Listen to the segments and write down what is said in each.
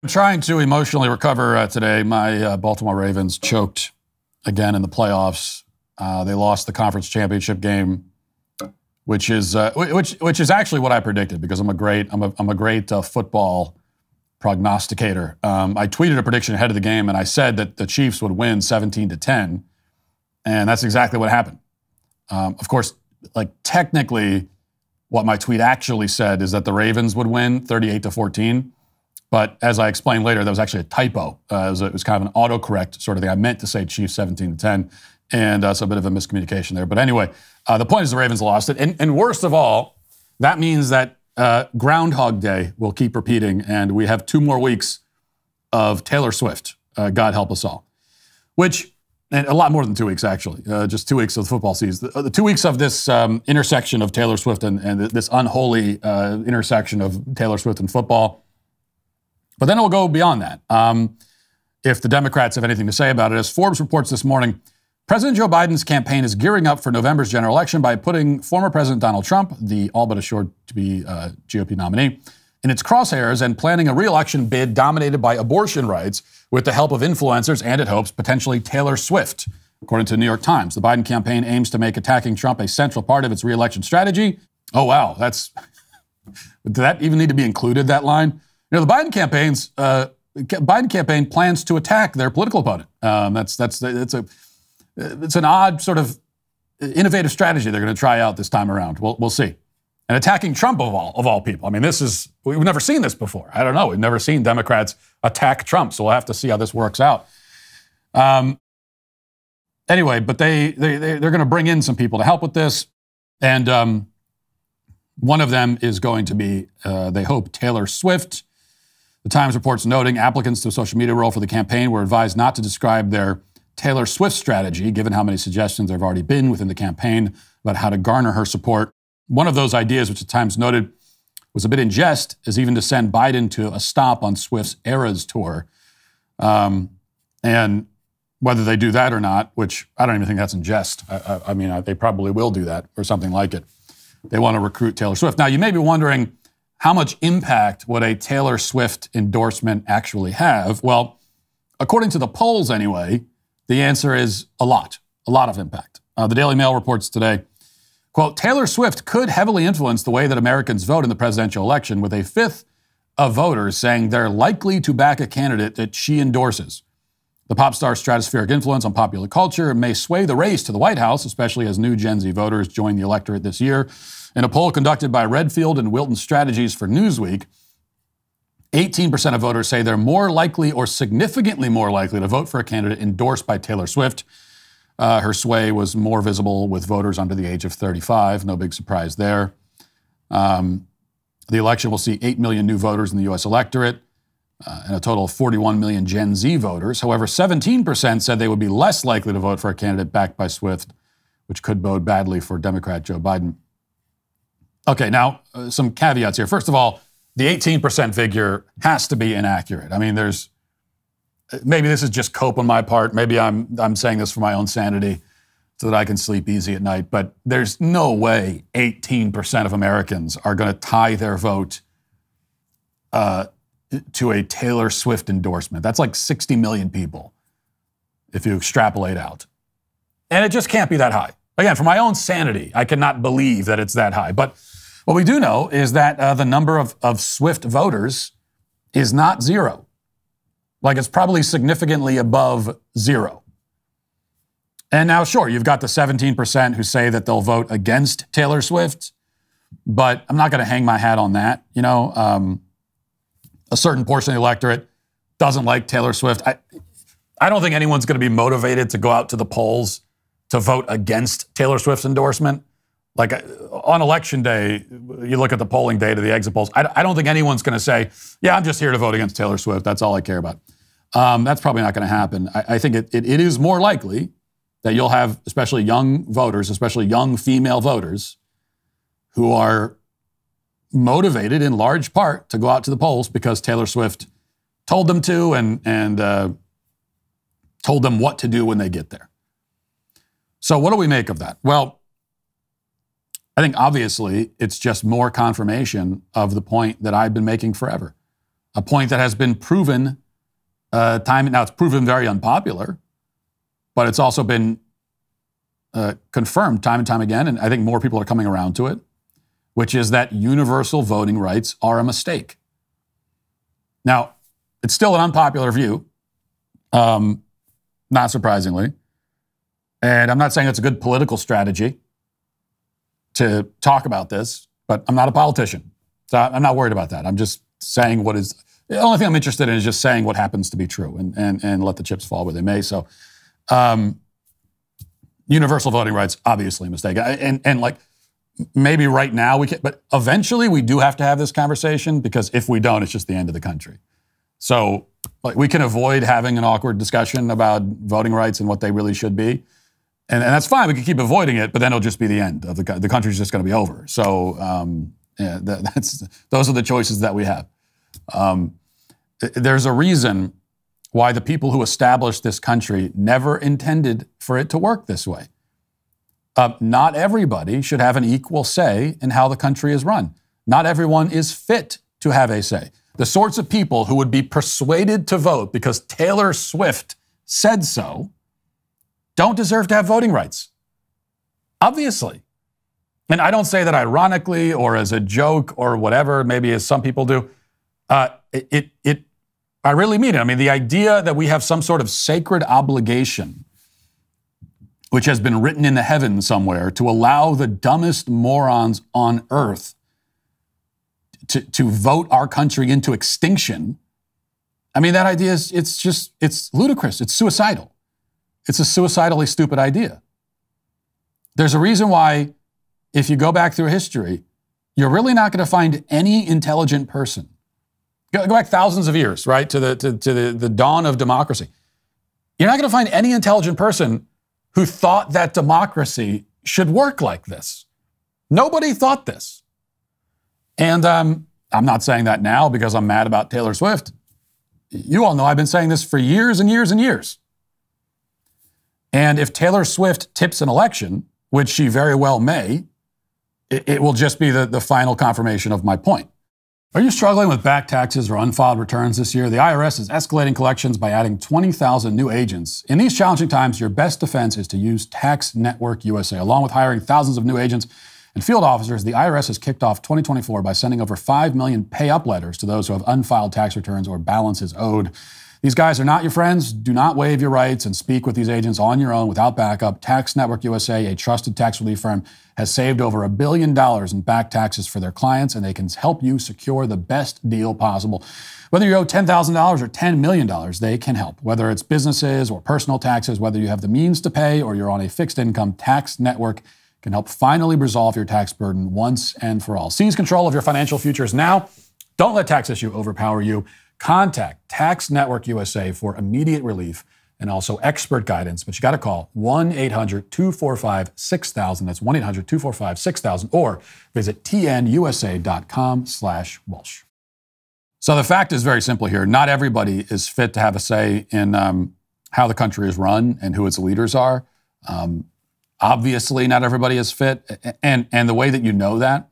I'm trying to emotionally recover today. My Baltimore Ravens choked again in the playoffs. They lost the conference championship game, which is actually what I predicted because I'm a great football prognosticator. I tweeted a prediction ahead of the game, and I said that the Chiefs would win 17-10, and that's exactly what happened. Of course, technically, what my tweet actually said is that the Ravens would win 38-14. But as I explained later, that was actually a typo. It was kind of an autocorrect sort of thing. I meant to say Chiefs 17-10, and so a bit of a miscommunication there. But anyway, the point is the Ravens lost it. And worst of all, that means that Groundhog Day will keep repeating, and we have 2 more weeks of Taylor Swift. God help us all. And a lot more than 2 weeks, actually. Just 2 weeks of the football season. The 2 weeks of this intersection of Taylor Swift and this unholy intersection of Taylor Swift and football. But then it will go beyond that. If the Democrats have anything to say about it, as Forbes reports this morning, President Joe Biden's campaign is gearing up for November's general election by putting former President Donald Trump, the all but assured to be GOP nominee, in its crosshairs and planning a re-election bid dominated by abortion rights with the help of influencers and, it hopes, potentially Taylor Swift. According to the New York Times, the Biden campaign aims to make attacking Trump a central part of its re-election strategy. Oh, wow. Did that even need to be included, that line? The Biden campaign plans to attack their political opponent. It's an odd sort of innovative strategy they're going to try out this time around. We'll see. And attacking Trump of all people. I mean, we've never seen this before. I don't know. We've never seen Democrats attack Trump, so we'll have to see how this works out. Anyway, but they're going to bring in some people to help with this, and one of them is going to be, they hope, Taylor Swift. The Times reports noting applicants to a social media role for the campaign were advised not to describe their Taylor Swift strategy, given how many suggestions there have already been within the campaign about how to garner her support. One of those ideas, which the Times noted, was a bit in jest, is even to send Biden to a stop on Swift's Eras tour. And whether they do that or not, which I don't even think that's in jest. I mean, they probably will do that or something like it. They want to recruit Taylor Swift. Now, you may be wondering, how much impact would a Taylor Swift endorsement actually have? Well, according to the polls anyway, the answer is a lot of impact. The Daily Mail reports today, quote, Taylor Swift could heavily influence the way that Americans vote in the presidential election, with a fifth of voters saying they're likely to back a candidate that she endorses. The pop star's stratospheric influence on popular culture may sway the race to the White House, especially as new Gen Z voters join the electorate this year. In a poll conducted by Redfield and Wilton Strategies for Newsweek, 18% of voters say they're more likely or significantly more likely to vote for a candidate endorsed by Taylor Swift. Her sway was more visible with voters under the age of 35. No big surprise there. The election will see 8 million new voters in the U.S. electorate and a total of 41 million Gen Z voters. However, 17% said they would be less likely to vote for a candidate backed by Swift, which could bode badly for Democrat Joe Biden. Okay, now, some caveats here. First of all, the 18% figure has to be inaccurate. I mean, maybe this is just cope on my part. Maybe I'm saying this for my own sanity so that I can sleep easy at night. But there's no way 18% of Americans are going to tie their vote to a Taylor Swift endorsement. That's like 60 million people if you extrapolate out. And it just can't be that high. Again, for my own sanity, I cannot believe that it's that high. But what we do know is that the number of Swift voters is not zero. It's probably significantly above zero. And now, sure, you've got the 17% who say that they'll vote against Taylor Swift, but I'm not going to hang my hat on that. A certain portion of the electorate doesn't like Taylor Swift. I don't think anyone's going to be motivated to go out to the polls to vote against Taylor Swift's endorsement. On election day, you look at the polling data, the exit polls, I don't think anyone's going to say, yeah, I'm just here to vote against Taylor Swift. That's all I care about. That's probably not going to happen. I think it is more likely that you'll have, especially young voters, especially young female voters, who are motivated in large part to go out to the polls because Taylor Swift told them to and told them what to do when they get there. So what do we make of that? Well, I think obviously it's just more confirmation of the point that I've been making forever. a point that has been proven now it's proven very unpopular, but it's also been confirmed time and time again, and I think more people are coming around to it, which is that universal voting rights are a mistake. Now, it's still an unpopular view, not surprisingly, and I'm not saying it's a good political strategy to talk about this, but I'm not a politician, so I'm not worried about that. I'm just saying what is... The only thing I'm interested in is just saying what happens to be true and let the chips fall where they may. So universal voting rights, obviously a mistake. And like maybe right now we can, but eventually we do have to have this conversation because if we don't, it's just the end of the country. So like we can avoid having an awkward discussion about voting rights and what they really should be. And that's fine. We can keep avoiding it, but then it'll just be the end of the country's just going to be over. So yeah, those are the choices that we have. There's a reason why the people who established this country never intended for it to work this way. Not everybody should have an equal say in how the country is run. Not everyone is fit to have a say. The sorts of people who would be persuaded to vote because Taylor Swift said so don't deserve to have voting rights. Obviously. And I don't say that ironically or as a joke or whatever, maybe as some people do. I really mean it. I mean, the idea that we have some sort of sacred obligation, which has been written in the heavens somewhere, to allow the dumbest morons on earth to vote our country into extinction. I mean, that idea is, it's ludicrous. It's suicidal. It's a suicidally stupid idea. There's a reason why, if you go back through history, you're really not going to find any intelligent person. Go back thousands of years, right, to the dawn of democracy. You're not going to find any intelligent person who thought that democracy should work like this. Nobody thought this. And I'm not saying that now because I'm mad about Taylor Swift. You all know I've been saying this for years and years and years. And if Taylor Swift tips an election, which she very well may, it will just be the final confirmation of my point. Are you struggling with back taxes or unfiled returns this year? The IRS is escalating collections by adding 20,000 new agents. In these challenging times, your best defense is to use Tax Network USA. Along with hiring thousands of new agents and field officers, the IRS has kicked off 2024 by sending over 5 million pay-up letters to those who have unfiled tax returns or balances owed. These guys are not your friends. Do not waive your rights and speak with these agents on your own without backup. Tax Network USA, a trusted tax relief firm, has saved over $1 billion in back taxes for their clients, and they can help you secure the best deal possible. Whether you owe $10,000 or $10 million, they can help. Whether it's businesses or personal taxes, whether you have the means to pay or you're on a fixed income, Tax Network can help finally resolve your tax burden once and for all. Seize control of your financial futures now. Don't let tax issue overpower you. Contact Tax Network USA for immediate relief and also expert guidance. But you got to call 1-800-245-6000. That's 1-800-245-6000 or visit tnusa.com/Walsh. So the fact is very simple here. Not everybody is fit to have a say in how the country is run and who its leaders are. Obviously, not everybody is fit. And the way that you know that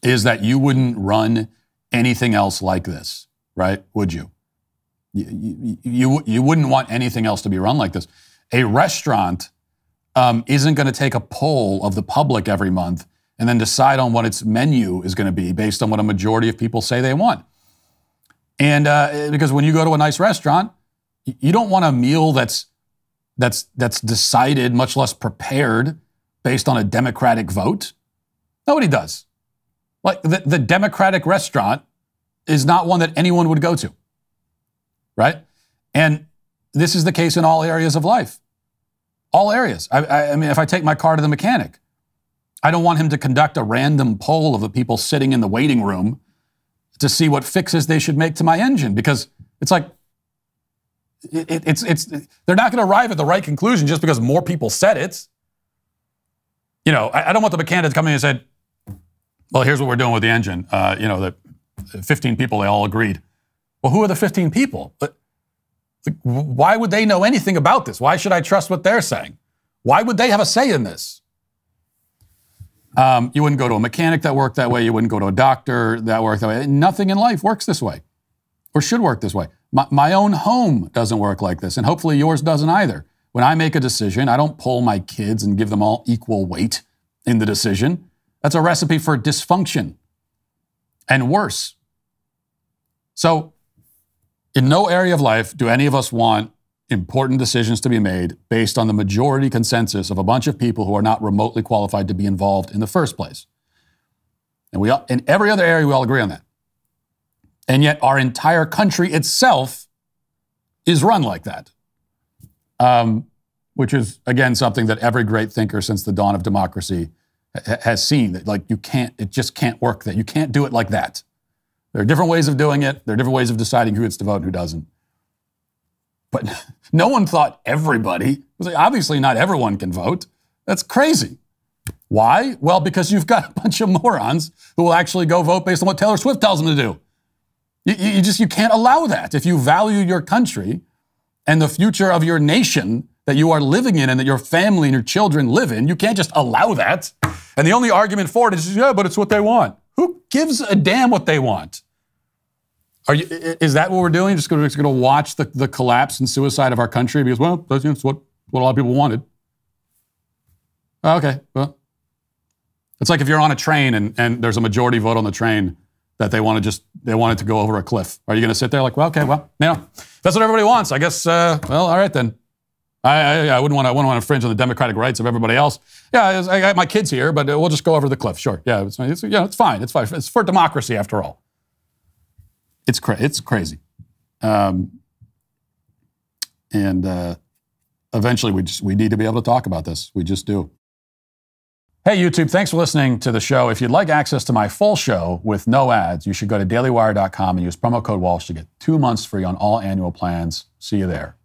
is that you wouldn't run anything else like this, right? Would you? You wouldn't want anything else to be run like this. A restaurant isn't going to take a poll of the public every month and then decide on what its menu is going to be based on what a majority of people say they want. And because when you go to a nice restaurant, you don't want a meal that's decided, much less prepared, based on a Democratic vote. Nobody does. Like the Democratic restaurant is not one that anyone would go to, right? And this is the case in all areas of life. All areas. I mean, if I take my car to the mechanic, I don't want him to conduct a random poll of the people sitting in the waiting room to see what fixes they should make to my engine, because it's like, they're not going to arrive at the right conclusion just because more people said it. You know, I don't want the mechanic to come in and say, well, here's what we're doing with the engine. The 15 people, they all agreed. Well, who are the 15 people? Why would they know anything about this? Why should I trust what they're saying? Why would they have a say in this? You wouldn't go to a mechanic that worked that way. You wouldn't go to a doctor that worked that way. Nothing in life works this way. or should work this way. My own home doesn't work like this, and hopefully yours doesn't either. When I make a decision, I don't pull my kids and give them all equal weight in the decision. That's a recipe for dysfunction and worse. So, in no area of life do any of us want important decisions to be made based on the majority consensus of a bunch of people who are not remotely qualified to be involved in the first place. And in every other area, we all agree on that. And yet our entire country itself is run like that, which is, again, something that every great thinker since the dawn of democracy has seen, that like it just can't work, that you can't do it like that. There are different ways of doing it. There are different ways of deciding who gets to vote and who doesn't. But no one thought everybody, obviously not everyone can vote. That's crazy. Why? Well, because you've got a bunch of morons who will actually go vote based on what Taylor Swift tells them to do. You can't allow that. If you value your country and the future of your nation that you are living in and that your family and your children live in, you can't just allow that. And the only argument for it is, yeah, but it's what they want. Who gives a damn what they want? Is that what we're doing? Just going to watch the collapse and suicide of our country because, well, that's what a lot of people wanted. Okay, well, it's like if you're on a train and there's a majority vote on the train that they want it to go over a cliff. Are you going to sit there like, well, okay, well, that's what everybody wants. I guess, well, all right then. I wouldn't want to infringe on the democratic rights of everybody else. Yeah, I got my kids here, but we'll just go over the cliff. Sure, yeah, it's fine. It's fine. It's for democracy after all. It's crazy, and eventually we need to be able to talk about this. We just do. Hey, YouTube, thanks for listening to the show. If you'd like access to my full show with no ads, you should go to dailywire.com and use promo code Walsh to get 2 months free on all annual plans. See you there.